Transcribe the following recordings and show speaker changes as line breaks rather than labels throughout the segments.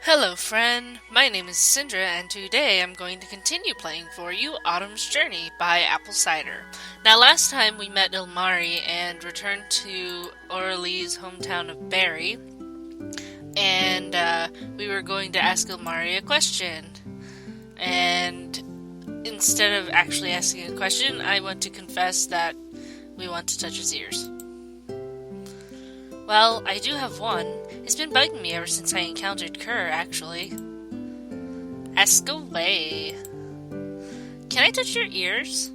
Hello friend, my name is Sindra and today I'm going to continue playing for you Autumn's Journey by Apple Cider. Now last time we met Ilmari and returned to Orly's hometown of Barry, and we were going to ask Ilmari a question. And instead of actually asking a question, I want to confess that we want to touch his ears. Well, I do have one. It's been bugging me ever since I encountered Kerr, actually. Ask away. Can I touch your ears?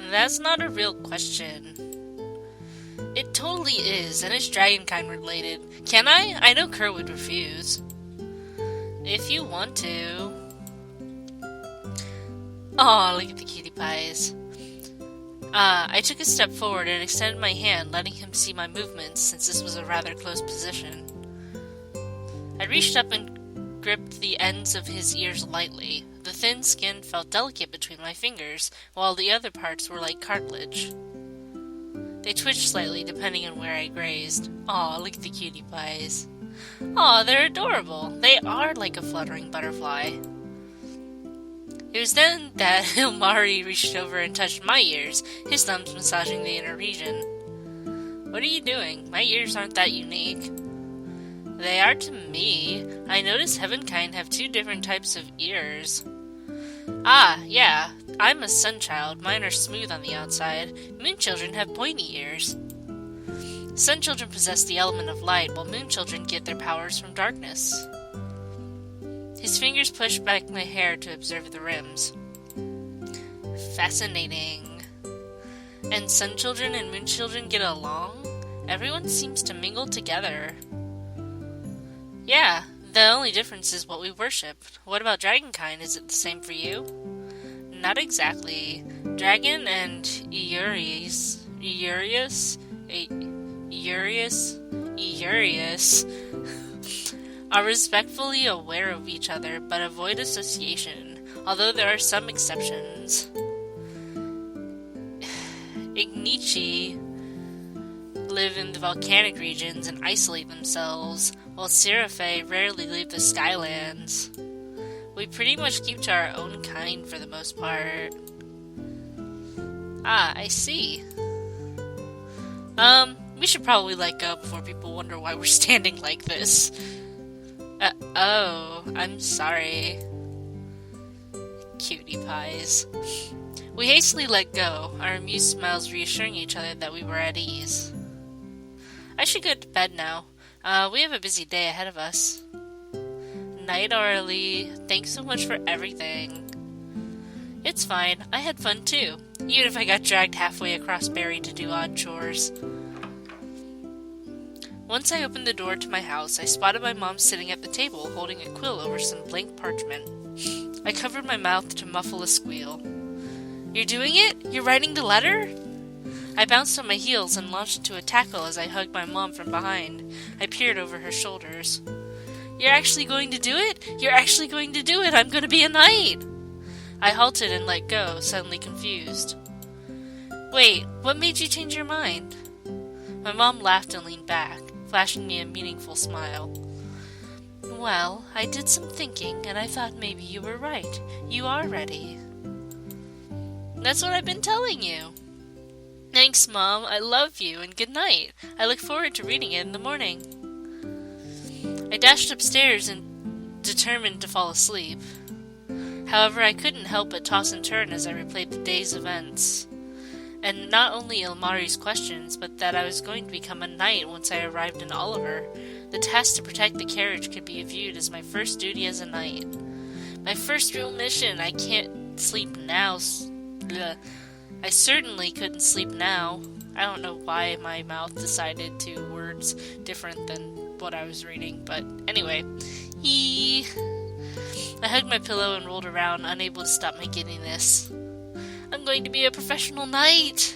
That's not a real question. It totally is, and it's dragonkind related. Can I? I know Kerr would refuse. If you want to. Aw, look at the cutie pies. I took a step forward and extended my hand, letting him see my movements, since this was a rather close position. I reached up and gripped the ends of his ears lightly. The thin skin felt delicate between my fingers, while the other parts were like cartilage. They twitched slightly depending on where I grazed. Aw, look at the cutie pies. Aw, they're adorable. They are like a fluttering butterfly. It was then that Ilmari reached over and touched my ears, his thumbs massaging the inner region. What are you doing? My ears aren't that unique. They are to me. I noticed Heavenkind have two different types of ears. Ah, yeah, I'm a sun child. Mine are smooth on the outside. Moon children have pointy ears. Sun children possess the element of light, while moon children get their powers from darkness. His fingers pushed back my hair to observe the rims. Fascinating. And sun children and moon children get along? Everyone seems to mingle together. Yeah, the only difference is what we worship. What about dragonkind? Is it the same for you? Not exactly. Dragon and Eurius are respectfully aware of each other, but avoid association, although there are some exceptions. Ignici live in the volcanic regions and isolate themselves, while Seraphae rarely leave the Skylands. We pretty much keep to our own kind for the most part. Ah, I see. We should probably let go before people wonder why we're standing like this. Oh, I'm sorry. Cutie pies. We hastily let go, our amused smiles reassuring each other that we were at ease. I should go to bed now. We have a busy day ahead of us. Night, Orly. Thanks so much for everything. It's fine. I had fun too, even if I got dragged halfway across Barry to do odd chores. Once I opened the door to my house, I spotted my mom sitting at the table, holding a quill over some blank parchment. I covered my mouth to muffle a squeal. You're doing it? You're writing the letter? I bounced on my heels and launched into a tackle as I hugged my mom from behind. I peered over her shoulders. You're actually going to do it? You're actually going to do it! I'm going to be a knight! I halted and let go, suddenly confused. Wait, what made you change your mind? My mom laughed and leaned back, flashing me a meaningful smile. Well, I did some thinking, and I thought maybe you were right. You are ready. That's what I've been telling you. Thanks, Mom. I love you, and good night. I look forward to reading it in the morning. I dashed upstairs and determined to fall asleep. However, I couldn't help but toss and turn as I replayed the day's events. And not only Ilmari's questions, but that I was going to become a knight once I arrived in Oliver. The task to protect the carriage could be viewed as my first duty as a knight. My first real mission. I can't sleep now. I certainly couldn't sleep now. I don't know why my mouth decided to words different than what I was reading, but anyway. I hugged my pillow and rolled around, unable to stop my giddiness. I'm going to be a professional knight!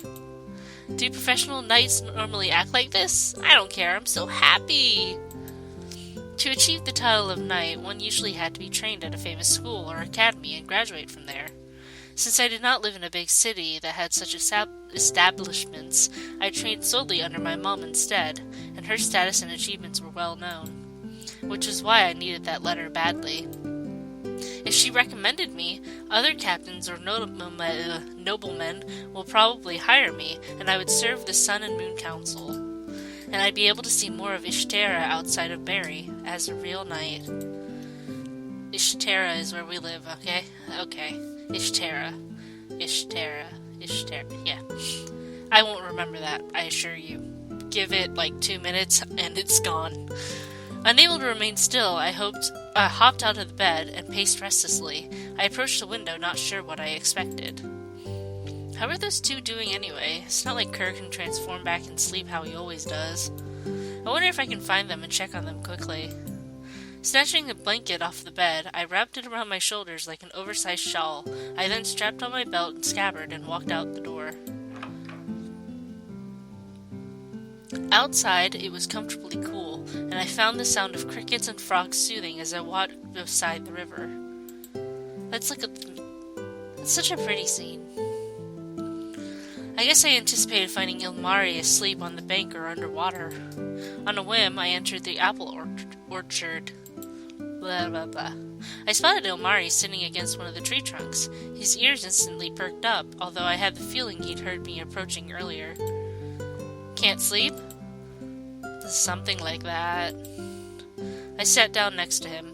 Do professional knights normally act like this? I don't care, I'm so happy! To achieve the title of knight, one usually had to be trained at a famous school or academy and graduate from there. Since I did not live in a big city that had such establishments, I trained solely under my mom instead, and her status and achievements were well known. which is why I needed that letter badly. If she recommended me, other captains or noblemen will probably hire me, and I would serve the Sun and Moon Council. And I'd be able to see more of Ishtara outside of Barry, as a real knight. Ishtara is where we live, okay? Okay. Ishtara. Yeah. I won't remember that, I assure you. Give it, 2 minutes, and it's gone. Unable to remain still, I hopped out of the bed and paced restlessly. I approached the window, not sure what I expected. How are those two doing anyway? It's not like Kerr can transform back and sleep how he always does. I wonder if I can find them and check on them quickly. Snatching a blanket off the bed, I wrapped it around my shoulders like an oversized shawl. I then strapped on my belt and scabbard and walked out the door. Outside, it was comfortably cool, and I found the sound of crickets and frogs soothing as I walked beside the river. Let's look at It's such a pretty scene. I guess I anticipated finding Ilmari asleep on the bank or underwater. On a whim, I entered the apple orchard. Blah, blah, blah. I spotted Ilmari sitting against one of the tree trunks. His ears instantly perked up, although I had the feeling he'd heard me approaching earlier. Can't sleep? Something like that. I sat down next to him.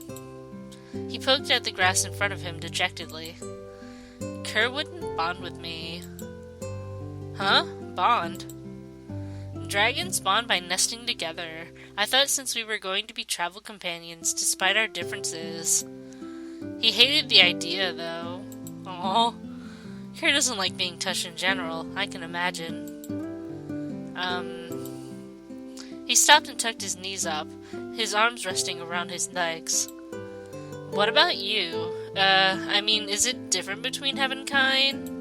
He poked at the grass in front of him dejectedly. Kerr wouldn't bond with me. Huh? Bond? Dragons bond by nesting together. I thought since we were going to be travel companions despite our differences. He hated the idea, though. Aww. Kerr doesn't like being touched in general, I can imagine. He stopped and tucked his knees up, his arms resting around his legs. What about you? Is it different between Heavenkind?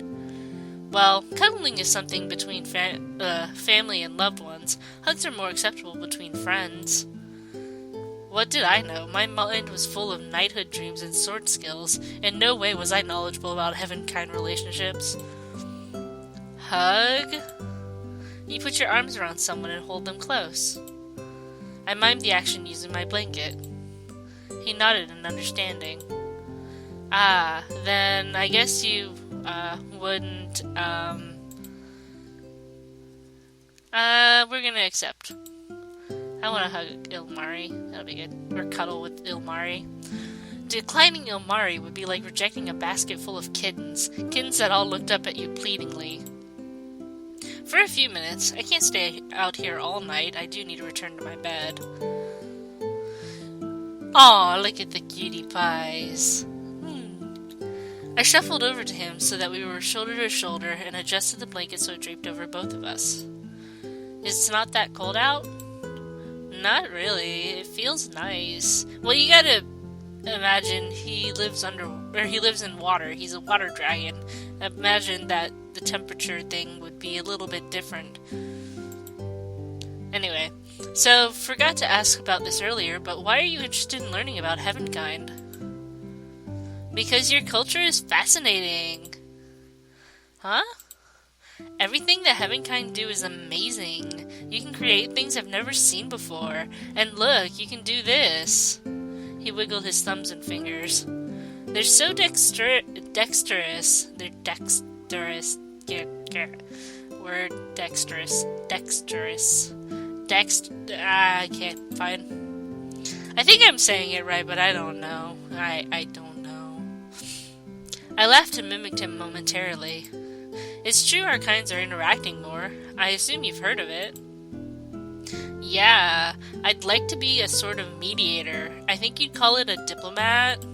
Well, cuddling is something between family and loved ones. Hugs are more acceptable between friends. What did I know? My mind was full of knighthood dreams and sword skills. In no way was I knowledgeable about Heavenkind relationships. Hug? You put your arms around someone and hold them close. I mimed the action using my blanket. He nodded in understanding. Ah, then I guess you, wouldn't, we're gonna accept. I wanna hug Ilmari. That'll be good. Or cuddle with Ilmari. Declining Ilmari would be like rejecting a basket full of kittens. Kittens that all looked up at you pleadingly. For a few minutes. I can't stay out here all night. I do need to return to my bed. Aw, look at the cutie pies. I shuffled over to him so that we were shoulder to shoulder and adjusted the blanket so it draped over both of us. It's not that cold out? Not really. It feels nice. Well, you gotta imagine he lives in water. He's a water dragon. Imagine that the temperature thing would be a little bit different. Anyway, so forgot to ask about this earlier, but why are you interested in learning about Heavenkind? Because your culture is fascinating. Huh? Everything that Heavenkind do is amazing. You can create things I've never seen before. And look, you can do this. He wiggled his thumbs and fingers. They're so dexterous. They're dexterous. Word dexterous. I can't find. I think I'm saying it right, but I don't know. I don't know. I laughed and mimicked him momentarily. It's true our kinds are interacting more. I assume you've heard of it. Yeah, I'd like to be a sort of mediator. I think you'd call it a diplomat.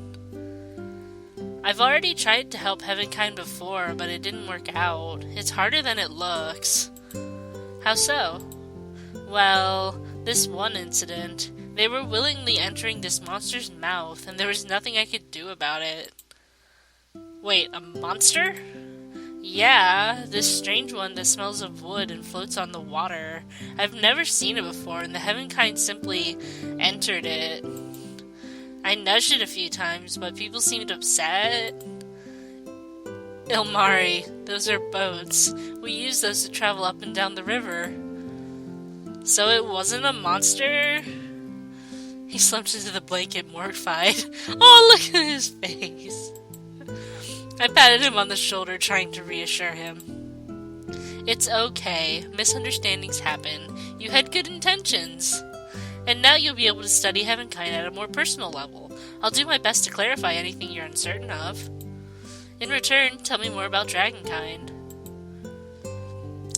I've already tried to help Heavenkind before, but it didn't work out. It's harder than it looks. How so? Well, this one incident. They were willingly entering this monster's mouth, and there was nothing I could do about it. Wait, a monster? Yeah, this strange one that smells of wood and floats on the water. I've never seen it before, and the Heavenkind simply entered it. I nudged it a few times, but people seemed upset. Ilmari, those are boats. We use those to travel up and down the river. So it wasn't a monster? He slumped into the blanket, mortified. Oh, look at his face. I patted him on the shoulder, trying to reassure him. It's okay. Misunderstandings happen. You had good intentions. And now you'll be able to study Heavenkind at a more personal level. I'll do my best to clarify anything you're uncertain of. In return, tell me more about Dragonkind.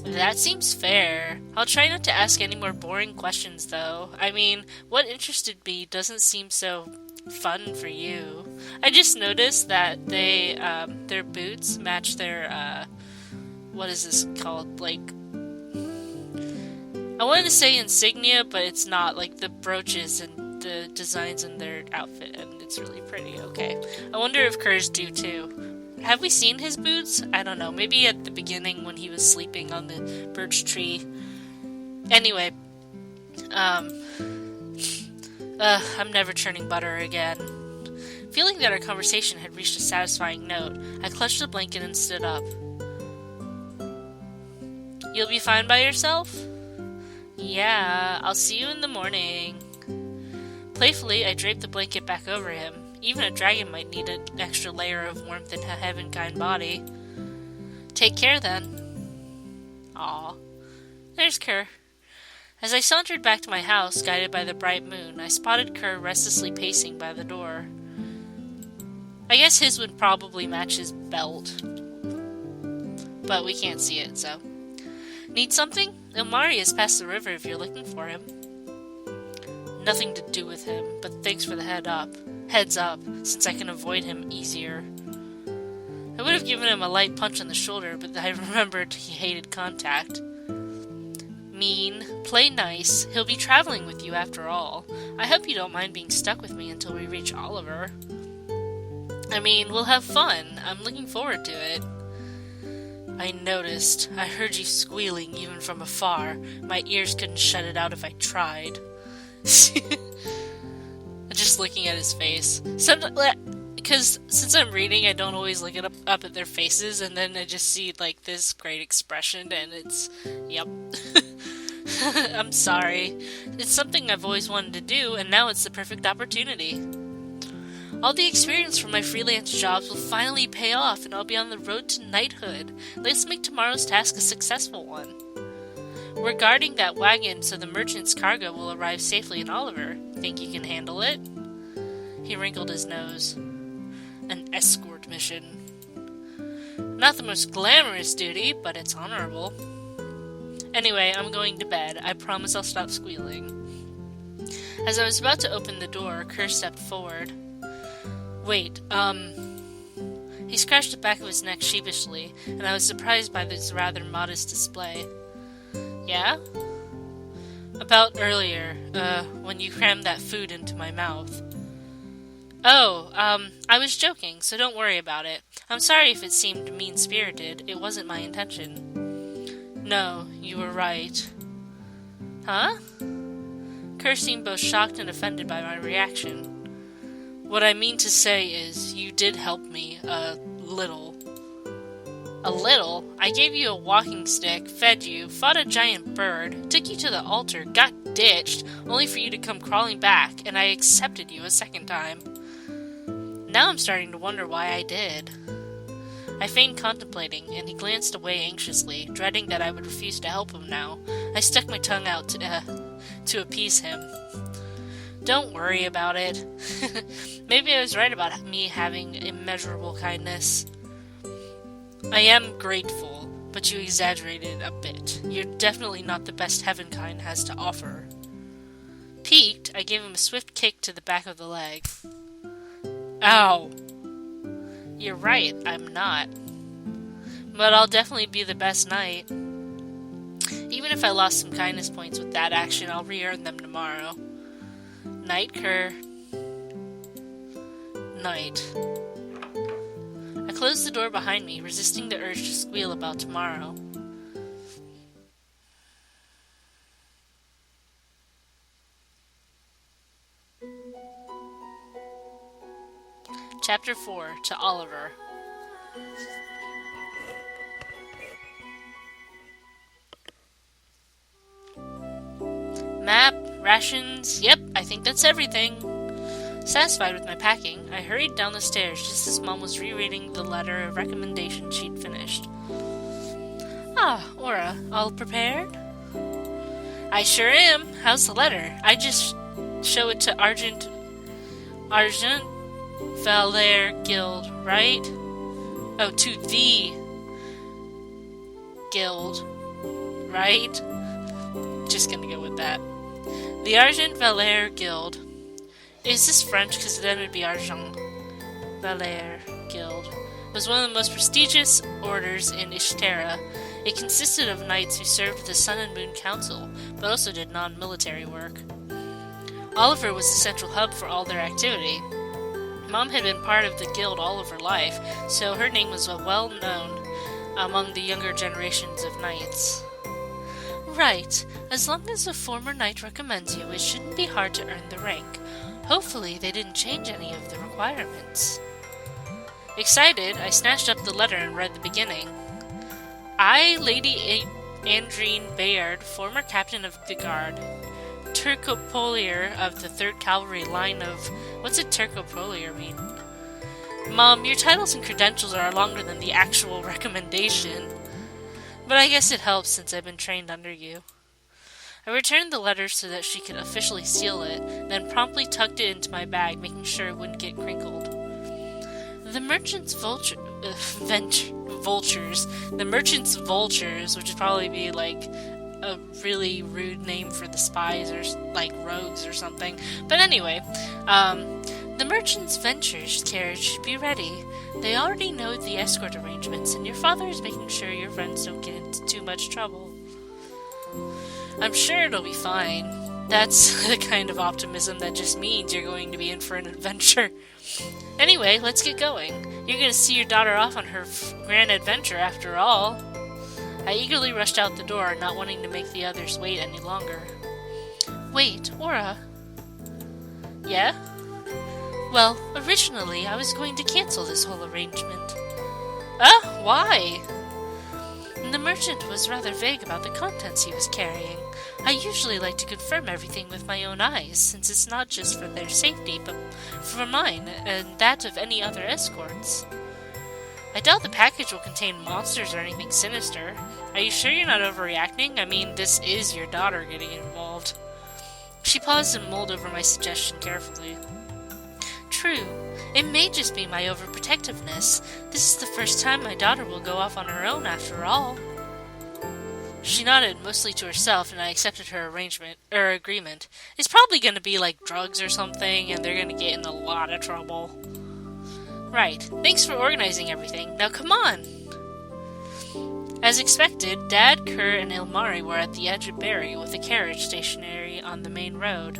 That seems fair. I'll try not to ask any more boring questions, though. I mean, what interested me doesn't seem so fun for you. I just noticed that their boots match their, what is this called? Like, I wanted to say insignia, but it's not. Like, the brooches and the designs in their outfit, and it's really pretty. Okay. I wonder if Kerr's do, too. Have we seen his boots? I don't know. Maybe at the beginning when he was sleeping on the birch tree. Anyway. I'm never churning butter again. Feeling that our conversation had reached a satisfying note, I clutched the blanket and stood up. You'll be fine by yourself? Yeah, I'll see you in the morning. Playfully, I draped the blanket back over him. Even a dragon might need an extra layer of warmth in a Heavenkind body. Take care, then. Aw. There's Kerr. As I sauntered back to my house, guided by the bright moon, I spotted Kerr restlessly pacing by the door. I guess his would probably match his belt. But we can't see it, so. Need something? Ilmari is past the river if you're looking for him. Nothing to do with him, but thanks for the heads up, since I can avoid him easier. I would have given him a light punch on the shoulder, but I remembered he hated contact. Mean, play nice, he'll be traveling with you after all. I hope you don't mind being stuck with me until we reach Oliver. I mean, we'll have fun. I'm looking forward to it. I noticed. I heard you squealing even from afar. My ears couldn't shut it out if I tried. Just looking at his face. Because since I'm reading, I don't always look up at their faces, and then I just see, like, this great expression, and it's, yep. I'm sorry. It's something I've always wanted to do, and now it's the perfect opportunity. All the experience from my freelance jobs will finally pay off, and I'll be on the road to knighthood. Let's make tomorrow's task a successful one. We're guarding that wagon so the merchant's cargo will arrive safely in Oliver. Think you can handle it? He wrinkled his nose. An escort mission. Not the most glamorous duty, but it's honorable. Anyway, I'm going to bed. I promise I'll stop squealing. As I was about to open the door, Kerr stepped forward. Wait, He scratched the back of his neck sheepishly, and I was surprised by this rather modest display. Yeah? About earlier, when you crammed that food into my mouth. Oh, I was joking, so don't worry about it. I'm sorry if it seemed mean-spirited. It wasn't my intention. No, you were right. Huh? Kerr seemed both shocked and offended by my reaction. What I mean to say is, you did help me, a little. A little? I gave you a walking stick, fed you, fought a giant bird, took you to the altar, got ditched, only for you to come crawling back, and I accepted you a second time. Now I'm starting to wonder why I did. I feigned contemplating, and he glanced away anxiously, dreading that I would refuse to help him now. I stuck my tongue out to appease him. Don't worry about it. Maybe I was right about me having immeasurable kindness. I am grateful, but you exaggerated a bit. You're definitely not the best Heavenkind has to offer. Piqued, I gave him a swift kick to the back of the leg. Ow! You're right, I'm not. But I'll definitely be the best knight. Even if I lost some kindness points with that action, I'll re-earn them tomorrow. Night, Kerr. Night. I closed the door behind me, resisting the urge to squeal about tomorrow. Chapter 4, to Oliver. Map Rations, yep, I think that's everything. Satisfied with my packing, I hurried down the stairs just as Mom was rereading the letter of recommendation she'd finished. Ah, Aura, all prepared? I sure am. How's the letter? I just show it to Argent Valere Guild, right? Oh, to the Guild, right? Just gonna go with that. The Argent Valere Guild. Is this French? Because then it would be Argent Valere Guild. It was one of the most prestigious orders in Ishtera. It consisted of knights who served the Sun and Moon Council, but also did non-military work. Oliver was the central hub for all their activity. Mom had been part of the guild all of her life, so her name was well known among the younger generations of knights. Right. As long as a former knight recommends you, it shouldn't be hard to earn the rank. Hopefully they didn't change any of the requirements. Excited, I snatched up the letter and read the beginning. I, Lady Andrine Bayard, former captain of the guard, Turcopolier of the 3rd Cavalry line of... What's a Turcopolier mean? Mom, your titles and credentials are longer than the actual recommendation. But I guess it helps since I've been trained under you. I returned the letter so that she could officially seal it, then promptly tucked it into my bag, making sure it wouldn't get crinkled. The merchant's vultures, which would probably be like a really rude name for the spies or like rogues or something. But anyway, the merchant's ventures carriage should be ready. They already know the escort arrangements, and your father is making sure your friends don't get into too much trouble. I'm sure it'll be fine. That's the kind of optimism that just means you're going to be in for an adventure. Anyway, let's get going. You're going to see your daughter off on her grand adventure after all. I eagerly rushed out the door, not wanting to make the others wait any longer. Wait, Aura. Yeah? Well, originally I was going to cancel this whole arrangement. Why? The merchant was rather vague about the contents he was carrying. I usually like to confirm everything with my own eyes, since it's not just for their safety, but for mine and that of any other escorts. I doubt the package will contain monsters or anything sinister. Are you sure you're not overreacting? I mean, this is your daughter getting involved. She paused and mulled over my suggestion carefully. True. It may just be my overprotectiveness. This is the first time my daughter will go off on her own after all. She nodded, mostly to herself, and I accepted her agreement. It's probably going to be like drugs or something, and they're going to get in a lot of trouble. Right. Thanks for organizing everything. Now come on! As expected, Dad, Kerr, and Ilmari were at the edge of Barry with the carriage stationary on the main road.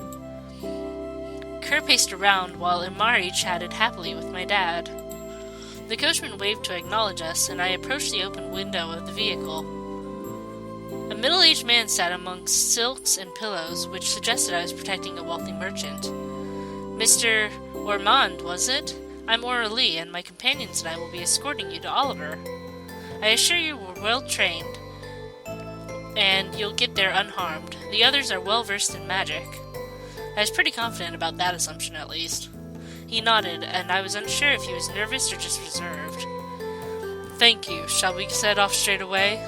Kerr paced around while Ilmari chatted happily with my dad. The coachman waved to acknowledge us, and I approached the open window of the vehicle. A middle-aged man sat amongst silks and pillows, which suggested I was protecting a wealthy merchant. Mr. Ormond, was it? I'm Aura Lee, and my companions and I will be escorting you to Oliver. I assure you we're well-trained, and you'll get there unharmed. The others are well-versed in magic. I was pretty confident about that assumption, at least. He nodded, and I was unsure if he was nervous or just reserved. Thank you. Shall we set off straight away?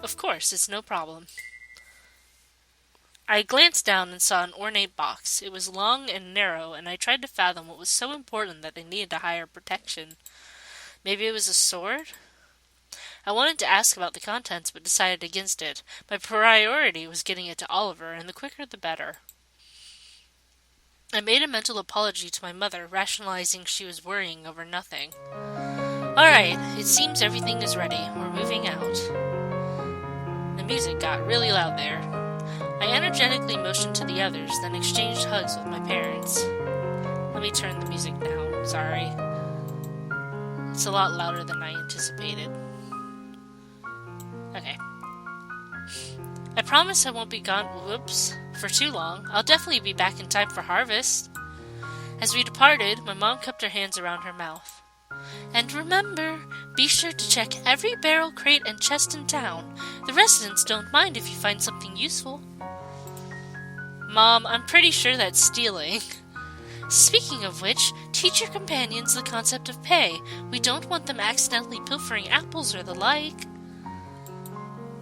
Of course, it's no problem. I glanced down and saw an ornate box. It was long and narrow, and I tried to fathom what was so important that they needed to hire protection. Maybe it was a sword? I wanted to ask about the contents, but decided against it. My priority was getting it to Oliver, and the quicker the better. I made a mental apology to my mother, rationalizing she was worrying over nothing. Alright, it seems everything is ready. We're moving out. The music got really loud there. I energetically motioned to the others, then exchanged hugs with my parents. Let me turn the music down. Sorry. It's a lot louder than I anticipated. Okay. I promise I won't be gone, for too long. I'll definitely be back in time for harvest. As we departed, my mom cupped her hands around her mouth. And remember, be sure to check every barrel, crate, and chest in town. The residents don't mind if you find something useful. Mom, I'm pretty sure that's stealing. Speaking of which, teach your companions the concept of pay. We don't want them accidentally pilfering apples or the like.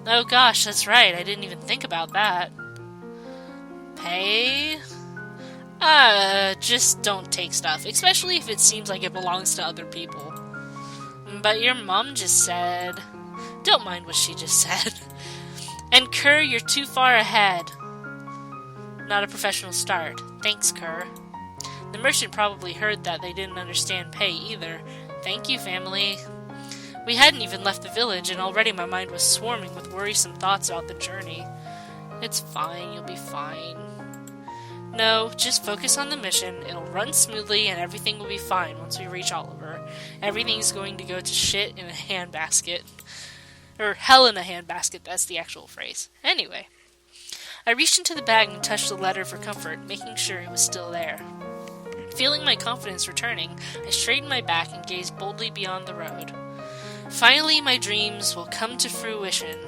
Oh gosh, that's right, I didn't even think about that. Pay? Just don't take stuff, especially if it seems like it belongs to other people. But your mom just said... Don't mind what she just said. And Kerr, you're too far ahead. Not a professional start. Thanks, Kerr. The merchant probably heard that. They didn't understand pay either. Thank you, family. We hadn't even left the village, and already my mind was swarming with worrisome thoughts about the journey. It's fine, you'll be fine. No, just focus on the mission. It'll run smoothly, and everything will be fine once we reach Oliver. Everything's going to go to shit in a handbasket. Or hell in a handbasket, that's the actual phrase. Anyway. I reached into the bag and touched the letter for comfort, making sure it was still there. Feeling my confidence returning, I straightened my back and gazed boldly beyond the road. Finally, my dreams will come to fruition.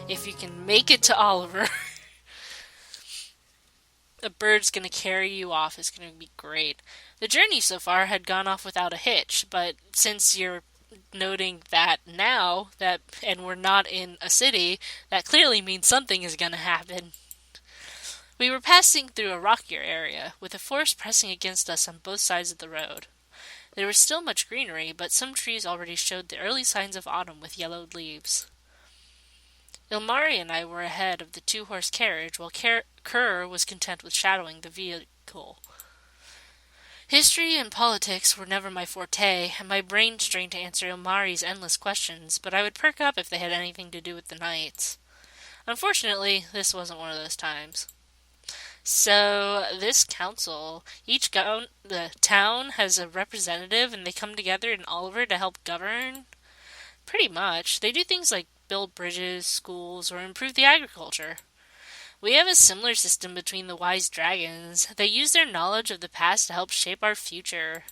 If you can make it to Oliver. A bird's gonna carry you off. It's gonna be great. The journey so far had gone off without a hitch, but since you're noting that now, and we're not in a city, that clearly means something is gonna happen. We were passing through a rockier area, with the forest pressing against us on both sides of the road. There was still much greenery, but some trees already showed the early signs of autumn with yellowed leaves. Ilmari and I were ahead of the two-horse carriage, while Kerr was content with shadowing the vehicle. History and politics were never my forte, and my brain strained to answer Ilmari's endless questions, but I would perk up if they had anything to do with the knights. Unfortunately, this wasn't one of those times. So, this council, the town has a representative and they come together in Oliver to help govern? Pretty much. They do things like build bridges, schools, or improve the agriculture. We have a similar system between the wise dragons. They use their knowledge of the past to help shape our future.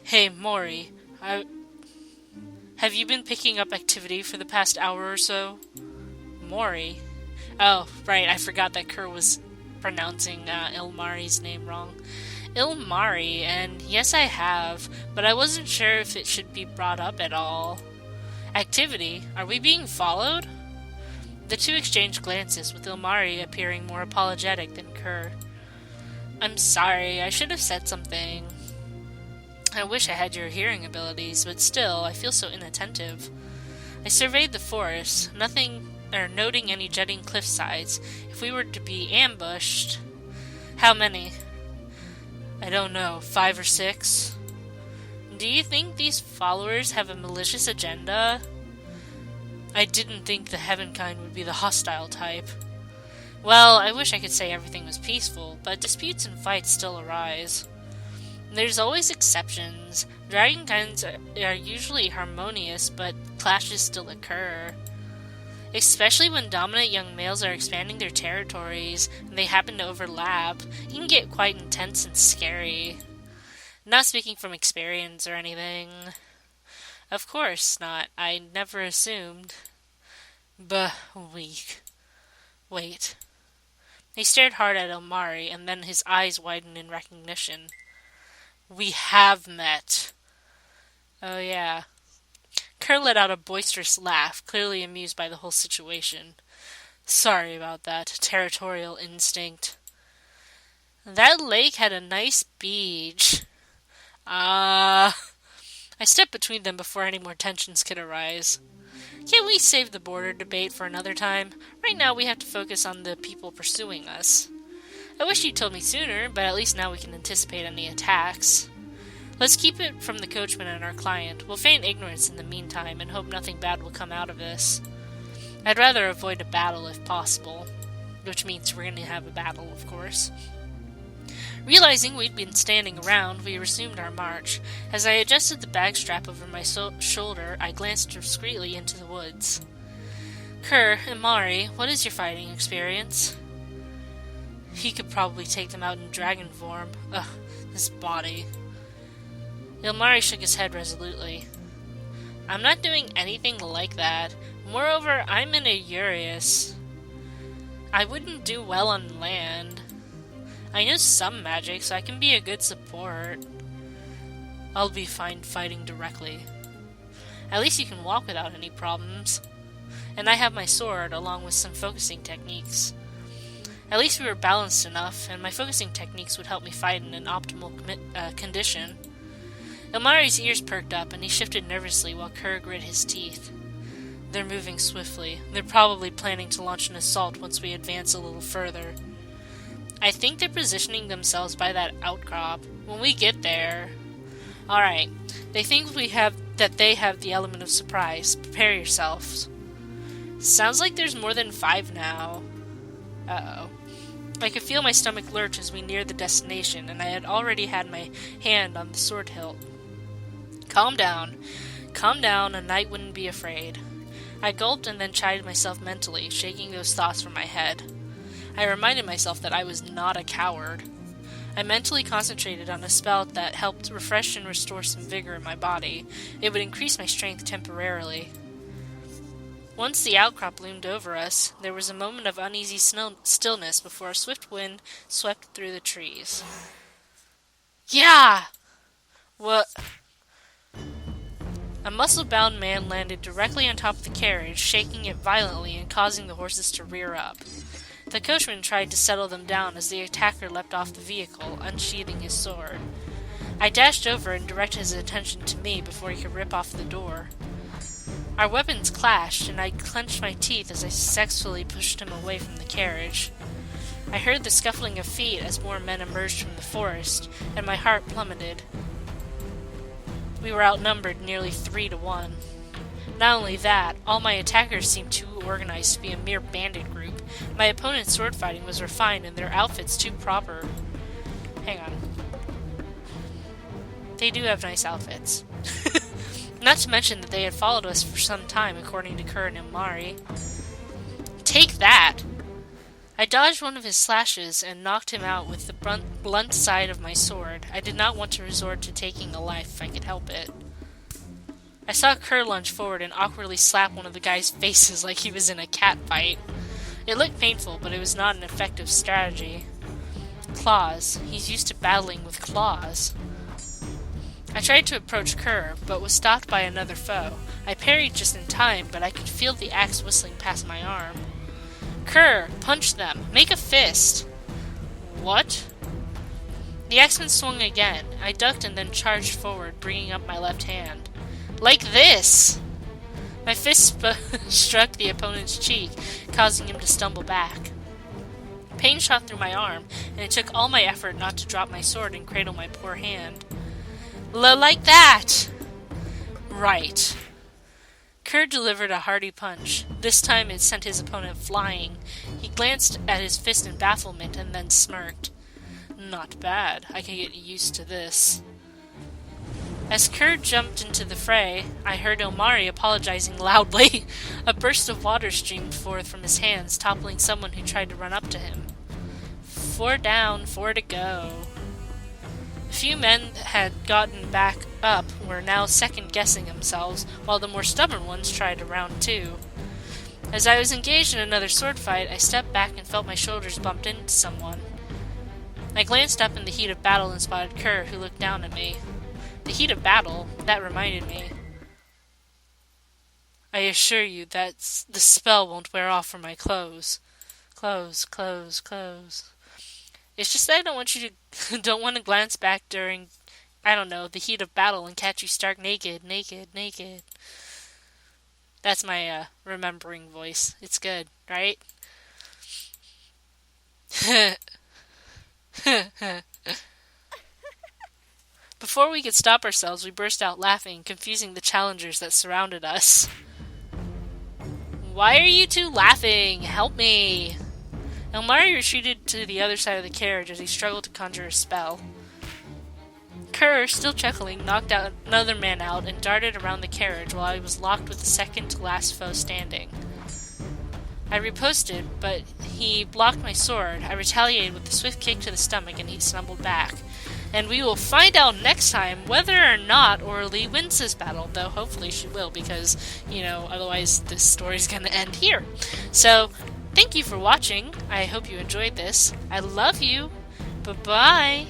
Hey, Mori, have you been picking up activity for the past hour or so? Mori? Oh, right, I forgot that Kerr was pronouncing Ilmari's name wrong. Ilmari, and yes I have, but I wasn't sure if it should be brought up at all. Activity? Are we being followed? The two exchanged glances, with Ilmari appearing more apologetic than Kerr. I'm sorry, I should have said something. I wish I had your hearing abilities, but still, I feel so inattentive. I surveyed the forest, noting any jutting cliff sides. If we were to be ambushed... How many? I don't know, 5 or 6? Do you think these followers have a malicious agenda? I didn't think the Heavenkind would be the hostile type. Well, I wish I could say everything was peaceful, but disputes and fights still arise. There's always exceptions. Dragonkinds are usually harmonious, but clashes still occur. Especially when dominant young males are expanding their territories, and they happen to overlap, it can get quite intense and scary. Not speaking from experience or anything. Of course not. I never assumed. Weak. Wait. He stared hard at Ilmari, and then his eyes widened in recognition. We have met. Oh yeah. Kerr let out a boisterous laugh, clearly amused by the whole situation. Sorry about that. Territorial instinct. That lake had a nice beach. I stepped between them before any more tensions could arise. Can't we save the border debate for another time? Right now we have to focus on the people pursuing us. I wish you told me sooner, but at least now we can anticipate any attacks. Let's keep it from the coachman and our client. We'll feign ignorance in the meantime and hope nothing bad will come out of this. I'd rather avoid a battle if possible. Which means we're going to have a battle, of course. Realizing we'd been standing around, we resumed our march. As I adjusted the bag strap over my shoulder, I glanced discreetly into the woods. Kerr, Ilmari, what is your fighting experience? He could probably take them out in dragon form. Ugh, this body. Ilmari shook his head resolutely. I'm not doing anything like that. Moreover, I'm in a Urius. I wouldn't do well on land. I know some magic, so I can be a good support. I'll be fine fighting directly. At least you can walk without any problems. And I have my sword, along with some focusing techniques. At least we were balanced enough, and my focusing techniques would help me fight in an optimal condition. Ilmari's ears perked up, and he shifted nervously while Kerr grit his teeth. They're moving swiftly. They're probably planning to launch an assault once we advance a little further. I think they're positioning themselves by that outcrop. When we get there... Alright, they think they have the element of surprise. Prepare yourselves. Sounds like there's more than 5 now. Uh-oh. I could feel my stomach lurch as we neared the destination, and I had already had my hand on the sword hilt. Calm down. Calm down, a knight wouldn't be afraid. I gulped and then chided myself mentally, shaking those thoughts from my head. I reminded myself that I was not a coward. I mentally concentrated on a spell that helped refresh and restore some vigor in my body. It would increase my strength temporarily. Once the outcrop loomed over us, there was a moment of uneasy stillness before a swift wind swept through the trees. Yeah! What? A muscle-bound man landed directly on top of the carriage, shaking it violently and causing the horses to rear up. The coachman tried to settle them down as the attacker leapt off the vehicle, unsheathing his sword. I dashed over and directed his attention to me before he could rip off the door. Our weapons clashed, and I clenched my teeth as I successfully pushed him away from the carriage. I heard the scuffling of feet as more men emerged from the forest, and my heart plummeted. We were outnumbered nearly 3-1. Not only that, all my attackers seemed too organized to be a mere bandit group. My opponent's sword fighting was refined and their outfits too proper. Hang on. They do have nice outfits. Not to mention that they had followed us for some time, according to Kerr and Ilmari. Take that! I dodged one of his slashes and knocked him out with the blunt side of my sword. I did not want to resort to taking a life if I could help it. I saw Kerr lunge forward and awkwardly slap one of the guy's faces like he was in a cat fight. It looked painful, but it was not an effective strategy. Claws. He's used to battling with claws. I tried to approach Kerr, but was stopped by another foe. I parried just in time, but I could feel the axe whistling past my arm. Kerr, punch them! Make a fist! What? The axeman swung again. I ducked and then charged forward, bringing up my left hand. Like this! My fist struck the opponent's cheek, causing him to stumble back. Pain shot through my arm, and it took all my effort not to drop my sword and cradle my poor hand. Like that! Right. Kerr delivered a hearty punch. This time it sent his opponent flying. He glanced at his fist in bafflement and then smirked. Not bad. I can get used to this. As Kerr jumped into the fray, I heard Ilmari apologizing loudly. A burst of water streamed forth from his hands, toppling someone who tried to run up to him. 4 down, 4 to go. A few men had gotten back up were now second-guessing themselves, while the more stubborn ones tried a round 2. As I was engaged in another sword fight, I stepped back and felt my shoulders bumped into someone. I glanced up in the heat of battle and spotted Kerr, who looked down at me. The heat of battle, that reminded me. I assure you that the spell won't wear off from my clothes. Clothes. It's just that I don't want you to don't want to glance back during, I don't know, the heat of battle and catch you stark naked. That's my remembering voice. It's good, right? Before we could stop ourselves, we burst out laughing, confusing the challengers that surrounded us. Why are you two laughing? Help me! Ilmari retreated to the other side of the carriage as he struggled to conjure a spell. Kerr, still chuckling, knocked out another man out and darted around the carriage while I was locked with the second-to-last foe standing. I riposted, but he blocked my sword. I retaliated with a swift kick to the stomach and he stumbled back. And we will find out next time whether or not Orly wins this battle, though hopefully she will, because, otherwise this story's going to end here. So, Thank you for watching. I hope you enjoyed this. I love you. Bye-bye.